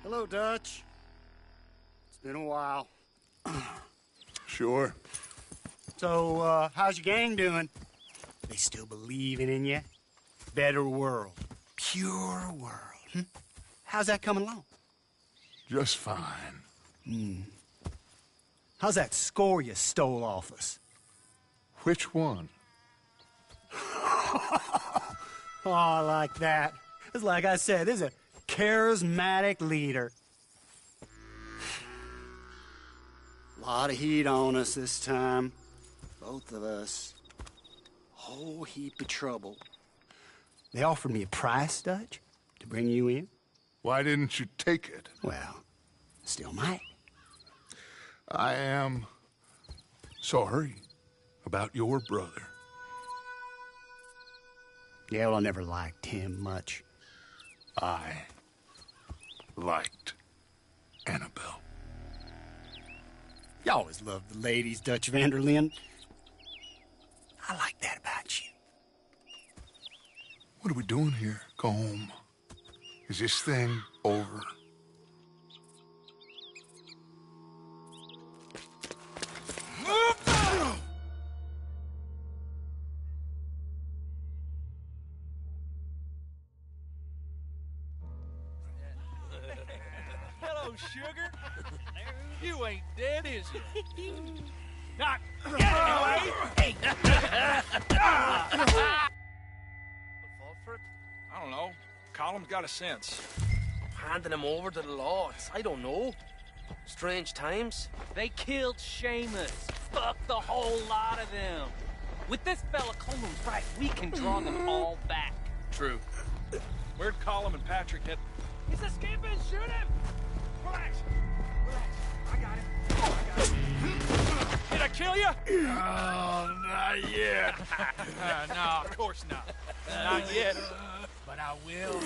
Hello, Dutch. It's been a while. Sure. So, how's your gang doing? They still believing in you? Better world. Pure world. How's that coming along? Just fine. How's that score you stole off us? Which one? Oh, I like that. It's like I said, this is a charismatic leader. Lot of heat on us this time. Both of us. Whole heap of trouble. They offered me a price, Dutch, to bring you in. Why didn't you take it? Well, still might. I am sorry about your brother. Yeah, well, I never liked him much. I liked Annabelle. You always loved the ladies, Dutch van der Linde. I like that about you. What are we doing here? Go home. Is this thing over? Hello, sugar. You ain't dead, is you? Not yet, anyway. Hey. Fall for it? I don't know. Colum's got a sense. Handing him over to the lords. I don't know. Strange times. They killed Seamus. Fuck the whole lot of them. With this fella Colum's right, we can draw them all back. True. Where'd Colum and Patrick hit? He's escaping! Shoot him! Relax. Relax. I got him. I got him. Did I kill you? Oh, not yet. No, of course not. Not yet. But I will.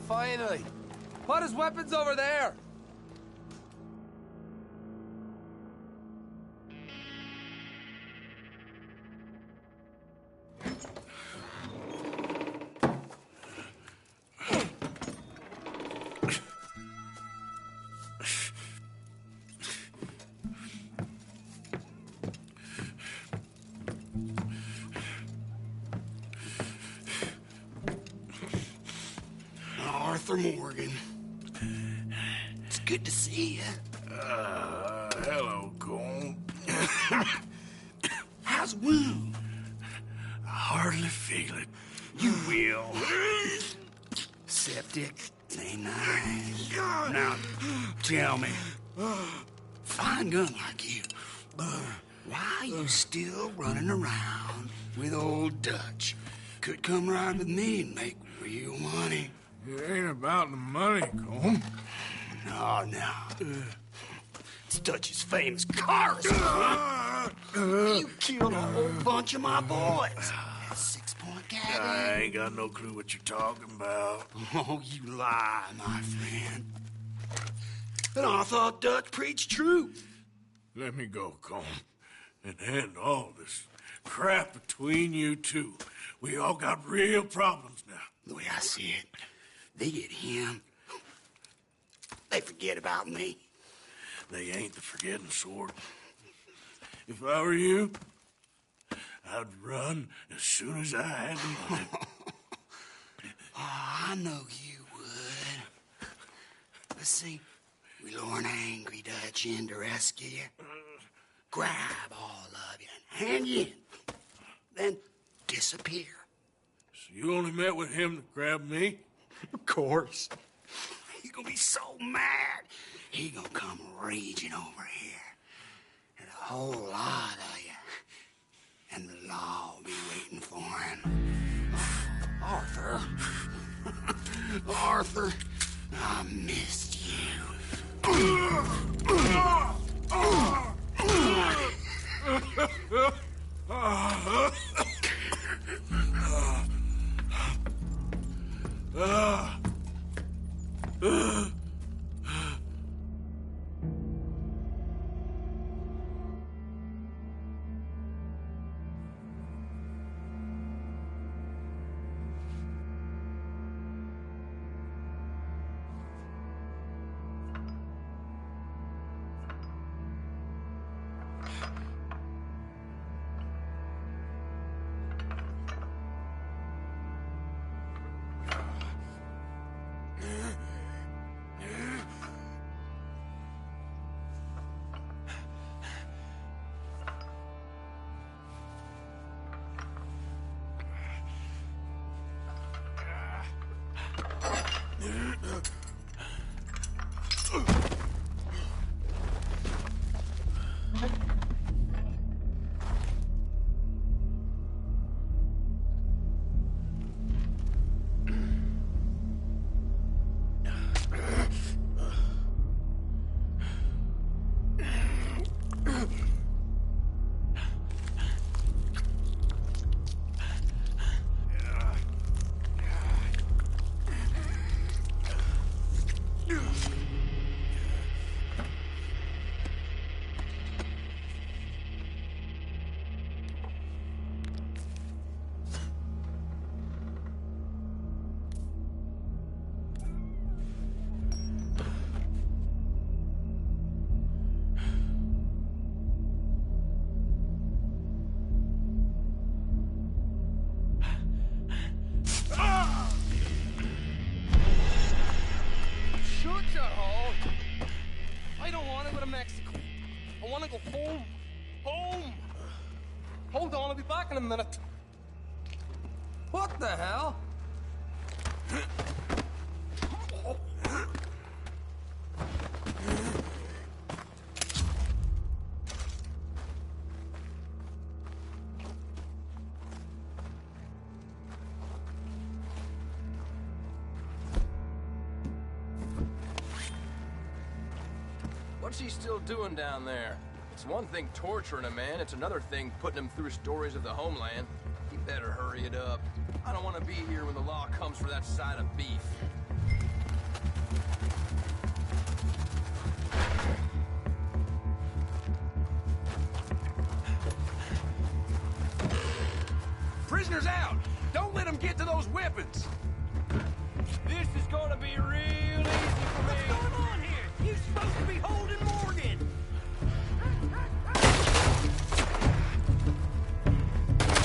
Finally. Put his weapons over there. Arthur Morgan. It's good to see you. Hello, Colm. How's the wound? I hardly feel it. You will. Septic. Ain't nice. Now, tell me. Fine gun like you. Why you still running around with old Dutch? Could come right with me and make real money. It ain't about the money, Colm. No. It's Dutch's famous cars. You killed a whole bunch of my boys. That 6-point cabin. I ain't got no clue what you're talking about. Oh, you lie, my friend. And I thought Dutch preached truth. Let me go, Colm, and end all this crap between you two. We all got real problems now. The way I see it, they get him. They forget about me. They ain't the forgetting sort. If I were you, I'd run as soon as I had the money. Oh, I know you would. But see, we lure an angry Dutch in to rescue you. Grab all of you and hand you in. Then disappear. So you only met with him to grab me? Of course. He's gonna be so mad. He gonna come raging over here. And a whole lot of you. And the law will be waiting for him. Arthur. Arthur, I missed you. want to go home. Home! Hold on, I'll be back in a minute. What the hell? What's he still doing down there? It's one thing torturing a man, it's another thing putting him through stories of the homeland. He better hurry it up. I don't want to be here when the law comes for that side of beef. Prisoners out! Don't let them get to those weapons! This is gonna be real easy for me! What's going on here? You're supposed to be holding Morgan!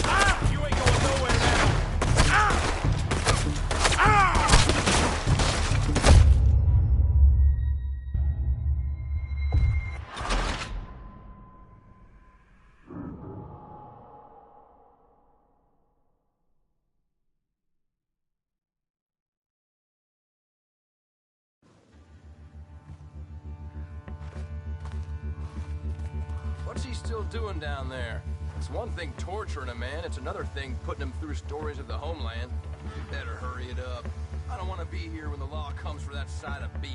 Ah! You ain't going nowhere now! Ah! Ah! What's he still doing down there? It's one thing torturing a man, it's another thing putting him through stories of the homeland. You better hurry it up. I don't want to be here when the law comes for that side of beef.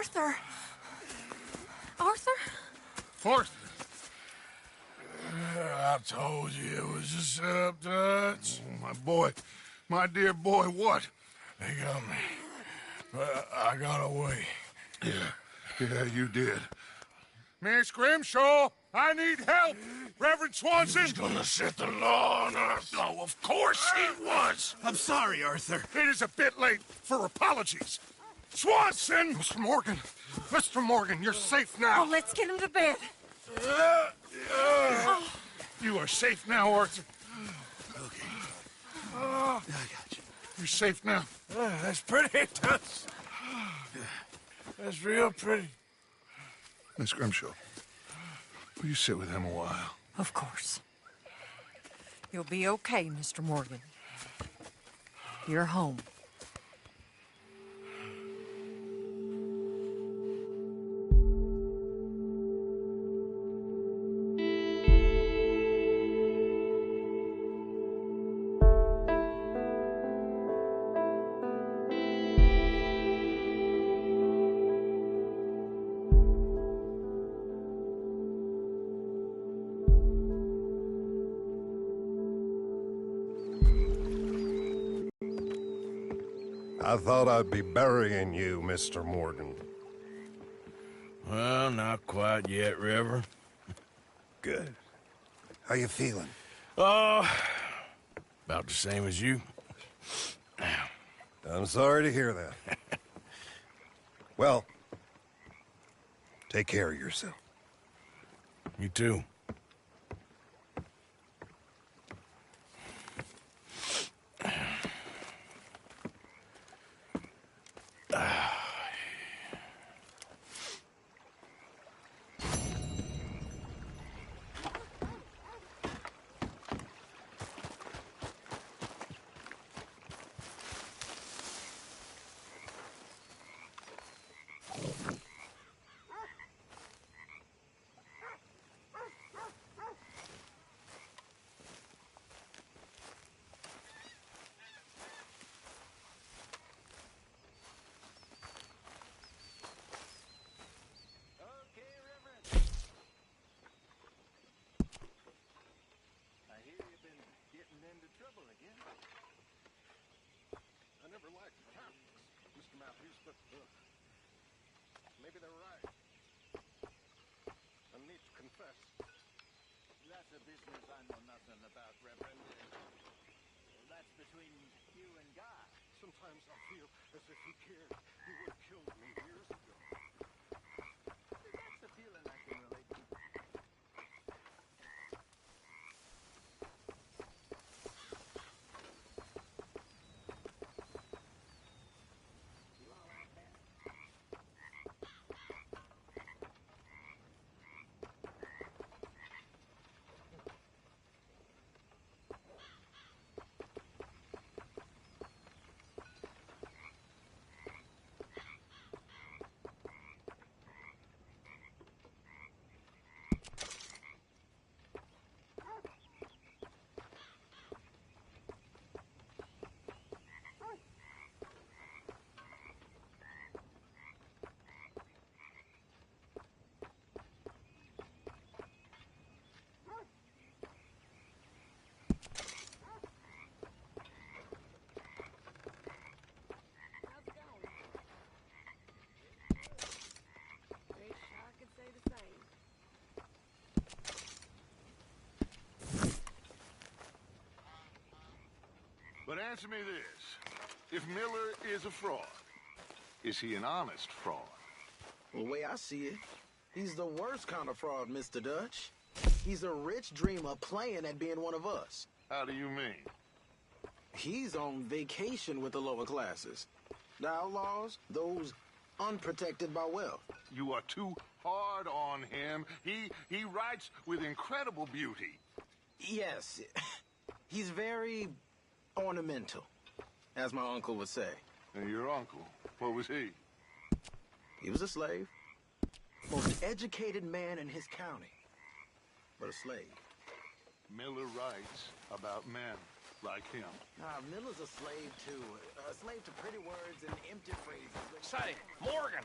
Arthur! Arthur? Arthur! I told you it was a setup, Dutch. Oh, my boy. My dear boy, what? They got me. But I got away. Yeah, you did. Miss Grimshaw, I need help! Reverend Swanson! He's gonna set the law on us. Oh, of course he was! I'm sorry, Arthur. It is a bit late for apologies. Swanson! Mr. Morgan! Mr. Morgan, you're safe now. Oh, let's get him to bed. You are safe now, Arthur. Okay. I got you. You're safe now. That's pretty, Dutch. That's real pretty. Miss Grimshaw, will you sit with him a while? Of course. You'll be okay, Mr. Morgan. You're home. I thought I'd be burying you, Mr. Morgan. Well, not quite yet, River. Good. How you feeling? About the same as you. I'm sorry to hear that. Well, take care of yourself. You too. Maybe they're right. I need to confess. That's a business I know nothing about, Reverend. That's between you and God. Sometimes I feel as if he cared. He would have killed me years ago. That's a feeling I can relate to. But answer me this. If Miller is a fraud, is he an honest fraud? The way I see it, he's the worst kind of fraud, Mr. Dutch. He's a rich dreamer playing at being one of us. How do you mean? He's on vacation with the lower classes. The outlaws, those unprotected by wealth. You are too hard on him. He writes with incredible beauty. Yes, he's very ornamental, as my uncle would say. And your uncle, what was he? He was a slave. Most educated man in his county, but a slave. Miller writes about men like him. Miller's a slave, too. A slave to pretty words and empty phrases. Say, Morgan,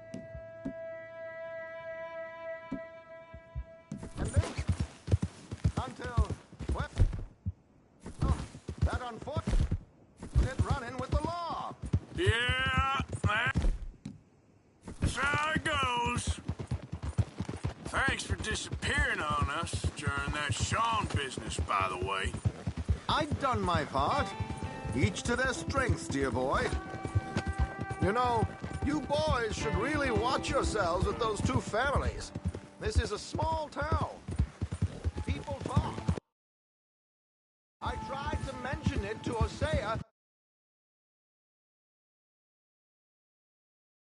that unfortunate run-in with the law. Yeah, that's how it goes. Thanks for disappearing on us during that Sean business, by the way. I've done my part. Each to their strengths, dear boy. You know, you boys should really watch yourselves with those two families. This is a small town. People talk. I tried to mention it to Hosea,